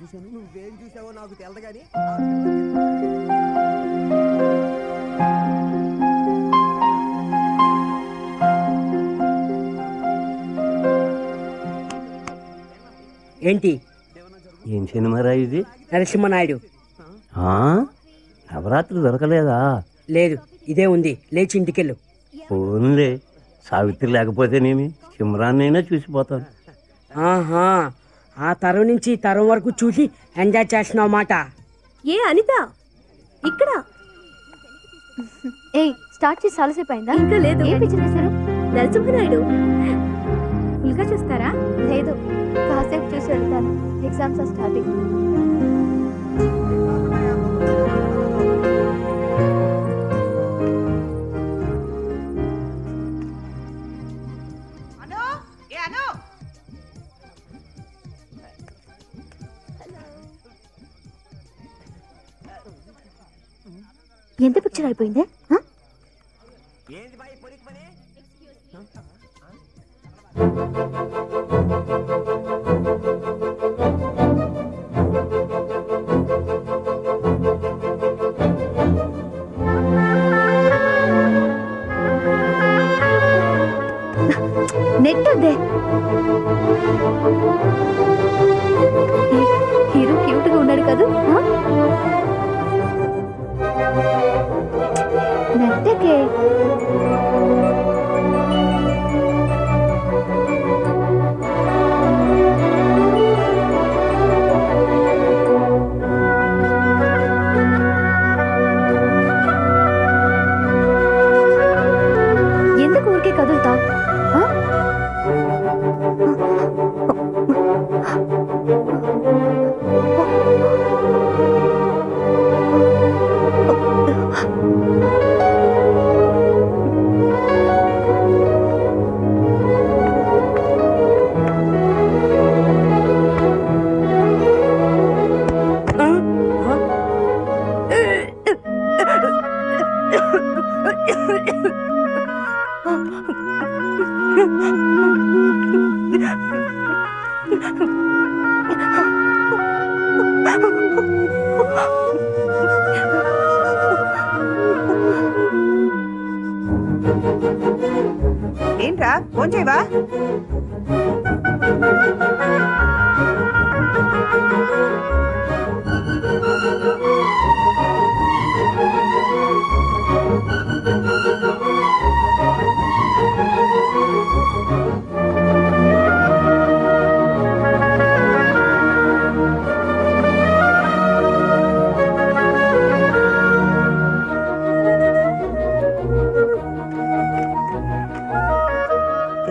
చూశాను. నువ్వేం చూసావో నాకు తెలదు కానీ ఏంటి? ఏం సినిమారా ఇది? నరసింహనాయుడు. నవరాత్రి దొరకలేదా? లేదు, ఇదే ఉంది. లేచి ఇంటికెళ్ళు. ఫోన్లే, సావిత్రి లేకపోతేనేమి సిమ్రాన్నైనా చూసిపోతాను. ఆహా, ఆ తరం నుంచి తరం వరకు చూసి ఎంజాయ్ చేస్తున్నావు మాట. ఏ అనిత ఇక్కడ? ఏ స్టార్ట్ చేసి చాలాసేపు అయిందా? ఇంకా లేదు. ఏం పిక్చర్ చేశారు? నరసింహనాయుడు ఫుల్గా చూస్తారా? లేదు, కాసేపు చూసి వెళ్తాను. Exams are starting. ఎంత పిక్చర్ అయిపోయింది? నెట్ అదే. హీరో క్యూట్ గా ఉన్నాడు కదా? నెట్టకే ఎందుకు ఊరికే కదులుతావు? ఏంట్రా ఫోన్ చేయవా?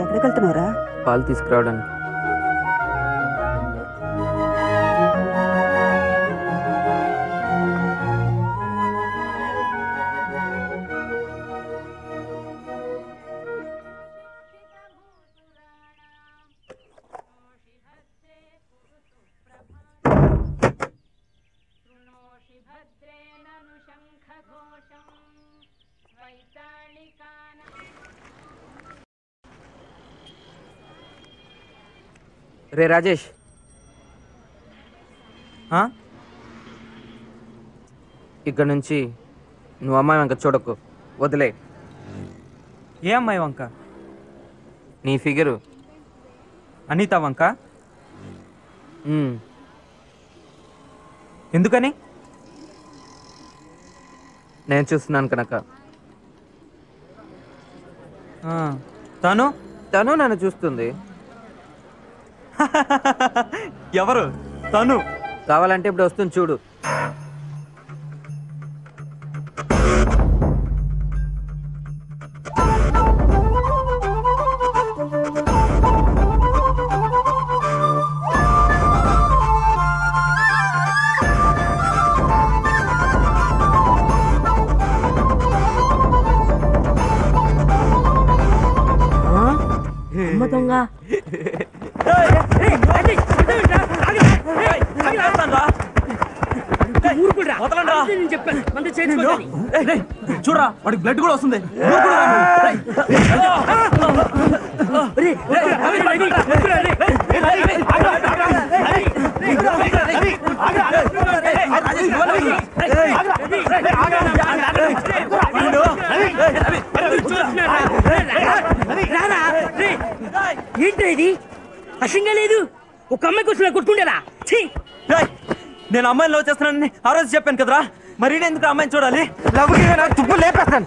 ఎక్కడికి వెళ్తున్నావురా? పాలు తీసుకురావడానికి. రే రాజేష్, ఇక్కడ నుంచి నువ్వు అమ్మాయి వంక చూడకు, వదిలే. ఏ అమ్మాయి వంక? నీ ఫిగరు. అనిత వంక? ఎందుకని? నేను చూస్తున్నాను కనుక. తను తను నన్ను చూస్తుంది. ఎవరు తను? కావాలంటే ఇప్పుడు వస్తుంది చూడు. అమ్మ దొంగ. చూడరా, వాడికి బ్లడ్ కూడా వస్తుంది. ఏంటి ఇది అసంగా లేదు. ఒక అమ్మాయి కోసం కొట్టుకుంటారా? నేను అమ్మాయిని లవ్ చేస్తున్నానని ఆ రోజు చెప్పాను కదరా, మరి ఎందుకు అమ్మాయిని చూడాలి? తుప్పు లేపేస్తాను.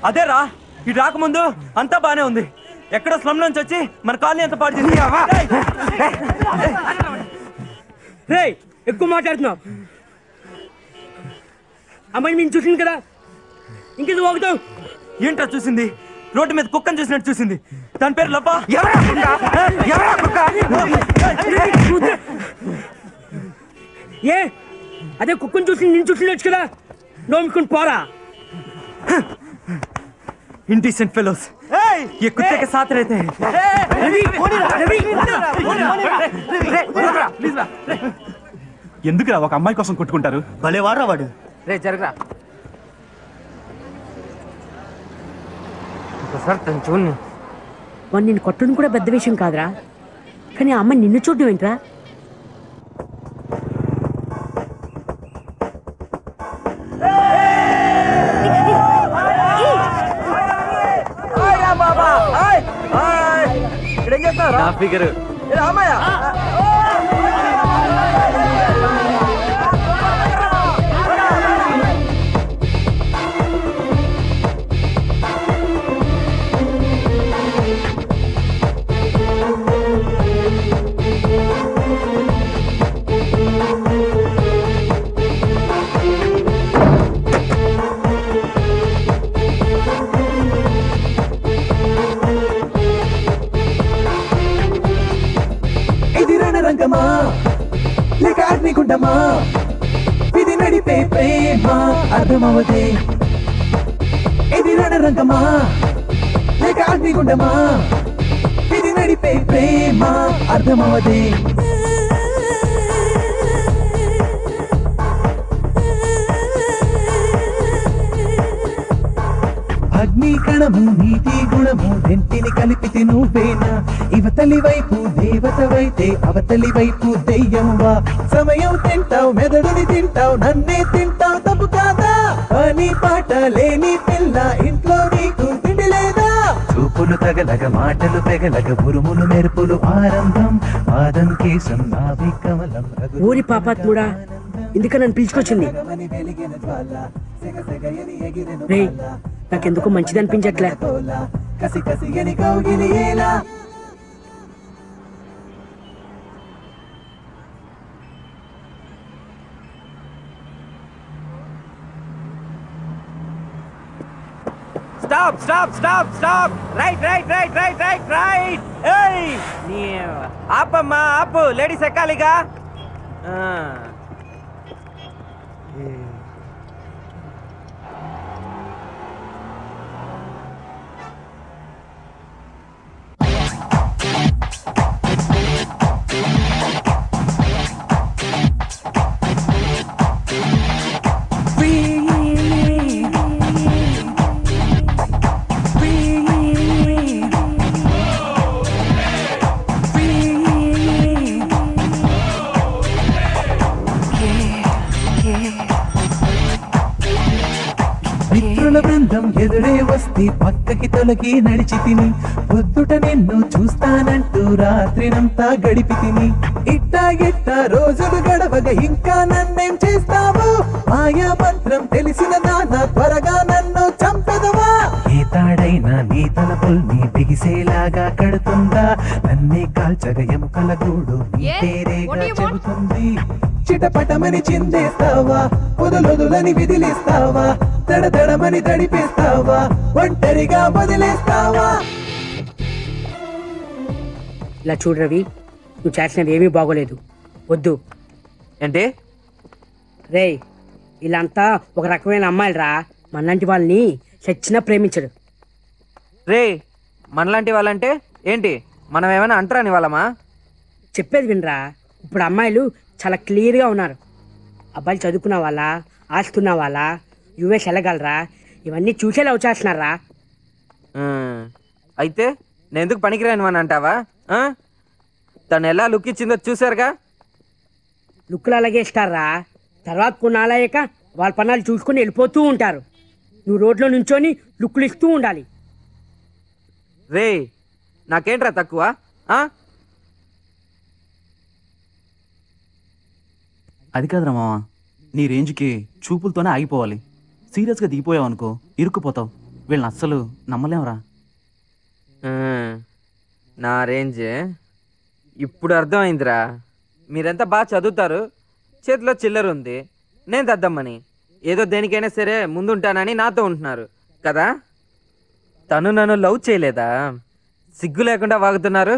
అదేరా, ఇటు రాకముందు అంతా బానే ఉంది. ఎక్కడో స్లమ్ నుంచి వచ్చి మన కాలనీ అంత పాడు చేసి. రేయ్ ఎక్కువ మాట్లాడుతున్నావు. అమ్మాయి మేము చూసింది కదా, ఇంకెందుకు పోగుతావు? ఏంట్రా చూసింది? రోడ్డు మీద కుక్కని చూసినట్టు చూసింది. దాని పేరు లవ్వా? ఏ అదే కుక్కని చూసి నేను చూసినచ్చు కదా, నోముకుని పోరా. ఇండిసెంట్ ఫెలోస్, ये कुत्ते के साथ रहते हैं. ఎందుకురా ఒక అమ్మాయి కోసం కొట్టుకుంటారు? భలే వాడరా వాడు. రే జరగరా ఒకసారి తను చూడండి. వాడు నిన్ను కొట్టడం కూడా పెద్ద విషయం కాదురా, కానీ ఆ అమ్మాయి నిన్ను చూడడం ఏంట్రా? నా ఫిగర్ రంగమా లేక అగ్నిగుండమా, విధి నడిపే ప్రేమ అర్థమవదే. ఇది రణరంగమా లేక అగ్నిగుండమా, విధి నడిపే ప్రేమ అర్థమవదే. అగ్ని కణము నీతి గుణము రెంటిని కలిపితే నువ్వేనా? ఇవతలి వైపు దేవతవైతే అవతలి వైపు దెయ్యమువా? సమయం తింటావు, మెదడుని తింటావు, నన్నే తింటావు, తప్పు కాదా? పని పాట లేని పిల్ల ఇంట్లో నీకు తిండి లేదా? చూపులు తగలగ మాటలు పెగలగ ఉరుములు మెరుపులు ఆరంభం, పాదం కేశం నాభి కమలం. ఊరి పాపాత్ముడా, ఎందుక నన్ను పిలుచుకొచ్చింది? రేయ్ నాకెందుకు మంచిది అనిపించట్లే. కసి కసి అని కౌగిలియేలా. Stop stop stop stop. Right right right right right right. ఏయ్ నీ ఆపమ్మా, ఆపు. లేడీస్ ఎక్కాలిగా. మిత్రుల బృందం ఎదురే వస్తే పక్కకి తొలగి నడిచి తిని, పొద్దుట నిన్ను చూస్తానంటూ రాత్రినంతా గడిపి తిని, ఇట్టా గిట్టా రోజులు గడవగా ఇంకా నన్నేం చేస్తావు? మాయా మంత్రం తెలిసిన దాన త్వరగా నన్ను చంపెదవా? ఏ తాడైనా నీ తలపుల్ని బిగిసేలాగా కడుతుందా? నన్నే కాల్చగా ఎముకల గూడు నీ పేరేగా చెబుతుంది. చిటపటమని చిందేస్తావా, పొదలొదులని విదిలిస్తావా, దడదడమని దడిపేస్తావా, ఒంటరిగా వదిలేస్తావా? ఇలా చూడు రవి, నువ్వు చేసినవి ఏమీ బాగోలేదు, వద్దు. ఏంటి? రేయ్ వీళ్ళంతా ఒక రకమైన అమ్మాయిలు రా, మనలాంటి వాళ్ళని చచ్చినా ప్రేమించడు. రే మనలాంటి వాళ్ళంటే ఏంటి? మనం ఏమైనా అంటరాని వాళ్ళమా? చెప్పేది వినరా, ఇప్పుడు అమ్మాయిలు చాలా క్లియర్గా ఉన్నారు. అబ్బాయిలు చదువుకున్న వాళ్ళ, ఆస్తున్న వాళ్ళ, యుఎస్ వెళ్ళగలరా, ఇవన్నీ చూసే లవ్ చేస్తున్నారా. అయితే నేను ఎందుకు పనికిరాను అని అంటావా? తను ఎలా లుక్ ఇచ్చిందో చూసారుగా. లుక్కులు అలాగే ఇస్తారా, తర్వాత కొన్నాళ్ళయ్యాక వాళ్ళ పన్నాలు చూసుకొని వెళ్ళిపోతూ ఉంటారు. నువ్వు రోడ్లో నుంచొని లుక్కులు ఇస్తూ ఉండాలి. రే నాకేంట్రా తక్కువ? అది కాదురా మామ, నీ రేంజ్కి చూపులతోనే ఆగిపోవాలి. సీరియస్గా దిగిపోయావు అనుకో ఇరుక్కుపోతావు. వీళ్ళని అస్సలు నమ్మలేమురా. నా రేంజ్ ఇప్పుడు అర్థమైందిరా. మీరంతా బాగా చదువుతారు, చేతిలో చిల్లర ఉంది, నేను దద్దమ్మని, ఏదో దేనికైనా సరే ముందుంటానని నాతో ఉంటున్నారు కదా. తను నన్ను లవ్ చేయలేదా? సిగ్గు లేకుండా వాగుతున్నారు.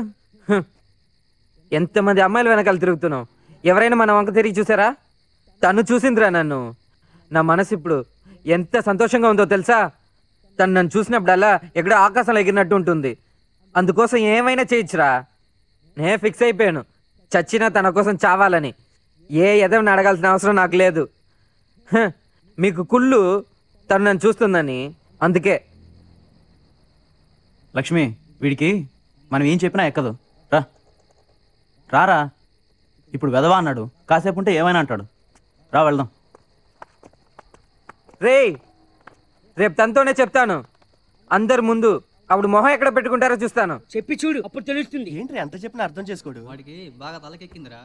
ఎంతమంది అమ్మాయిలు వెనకాల తిరుగుతున్నావు, ఎవరైనా మన వంక తిరిగి చూసారా? తను చూసిందిరా నన్ను. నా మనసు ఇప్పుడు ఎంత సంతోషంగా ఉందో తెలుసా? తను నన్ను చూసినప్పుడల్లా ఎక్కడో ఆకాశంలో ఎగిరినట్టు ఉంటుంది. అందుకోసం ఏమైనా చేయొచ్చురా. నేను ఫిక్స్ అయిపోయాను, చచ్చినా తన కోసం చావాలని. ఏ ఎదవని అడగాల్సిన అవసరం నాకు లేదు. మీకు కుళ్ళు తను నన్ను చూస్తుందని, అందుకే. లక్ష్మి, వీడికి మనం ఏం చెప్పినా ఎక్కదు. రారా, ఇప్పుడు వెదవా అన్నాడు, కాసేపు ఉంటే ఏమైనా అంటాడు. రా వెళ్దాం. రేపు తనతోనే చెప్తాను అందరి ముందు. అప్పుడు మొహం ఎక్కడ పెట్టుకుంటారో చూస్తాను. చెప్పి చూడు, అప్పుడు తెలుస్తుంది. ఏంటి ఎంత చెప్పినా అర్థం చేసుకోడు. వాడికి బాగా తలకెక్కిందిరా.